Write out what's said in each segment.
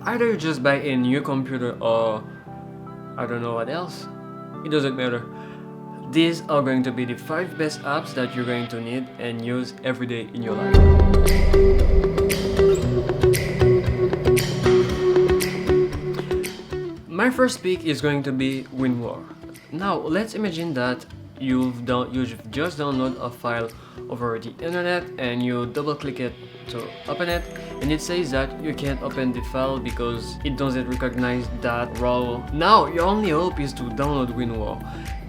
either you just buy a new computer or I don't know what else. It doesn't matter. These are going to be the 5 best apps that you're going to need and use every day in your life. My first pick is going to be WindWar. Now let's imagine that you've just downloaded a file over the internet and you double click it to open it, and it says that you can't open the file because it doesn't recognize that RAW. Now your only hope is to download WindWar,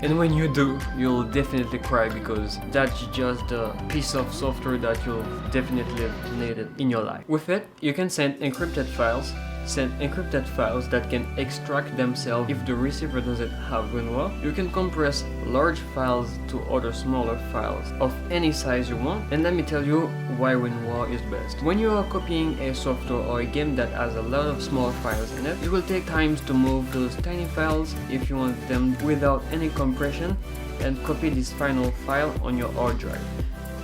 and when you do, you'll definitely cry because that's just a piece of software that you'll definitely need it in your life. With it, you can send encrypted files that can extract themselves if the receiver doesn't have WindWar. You can compress large files to other smaller files of any size you want, and let me tell you why WindWar is best. When you are copying a software or a game that has a lot of small files in it, it will take time to move those tiny files if you want them without any compression and copy this final file on your hard drive.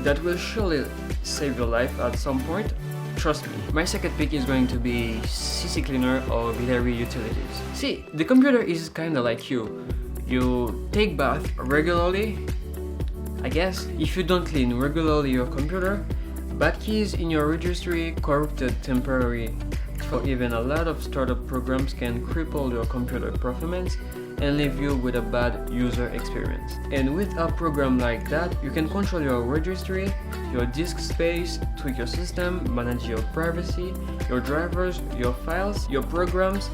That will surely save your life at some point. Trust me. My second pick is going to be CCleaner or Glary utilities. See, the computer is kinda like you. You take bath regularly. I guess if you don't clean regularly your computer, bad keys in your registry, corrupted temporary, or even a lot of startup programs can cripple your computer performance and leave you with a bad user experience. And with a program like that, you can control your registry, your disk space, tweak your system, manage your privacy, your drivers, your files, your programs,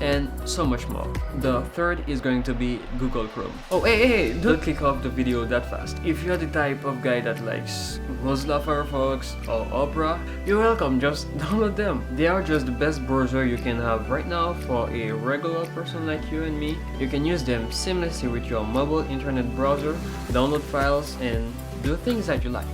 and so much more. The third is going to be Google Chrome. Oh, hey, don't click off the video that fast. If you're the type of guy that likes Mozilla Firefox or Opera, you're welcome, just download them. They are just the best browser you can have right now for a regular person like you and me. You can use them seamlessly with your mobile internet browser, download files, and do things that you like.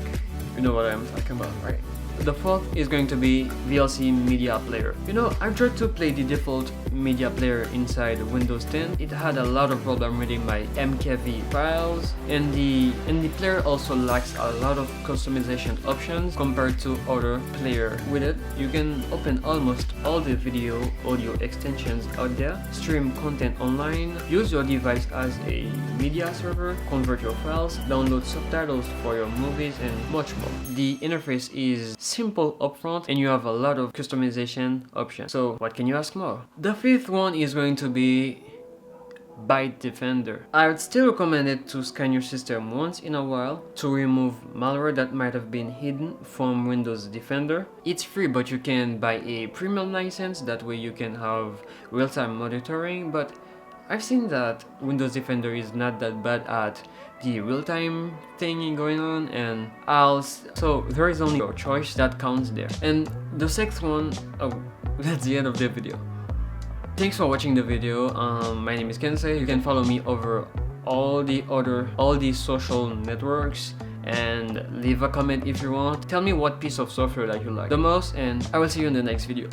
You know what I'm talking about, right? The fourth is going to be VLC Media Player. You know, I've tried to play the default media player inside Windows 10. It had a lot of problem reading my MKV files, and the player also lacks a lot of customization options compared to other player. With it, you can open almost all the video, audio extensions out there, stream content online, use your device as a media server, convert your files, download subtitles for your movies, and much more. The interface is simple upfront and you have a lot of customization options. So what can you ask more? The fifth one is going to be Byte Defender. I would still recommend it to scan your system once in a while to remove malware that might have been hidden from Windows Defender. It's free, but you can buy a premium license, that way you can have real-time monitoring, but I've seen that Windows Defender is not that bad at the real-time thing going on, and so there is only your choice that counts there. And the sixth one, oh, that's the end of the video. Thanks for watching the video. My name is Kensei. You can follow me over all the social networks and leave a comment if you want. Tell me what piece of software that you like the most, and I will see you in the next video.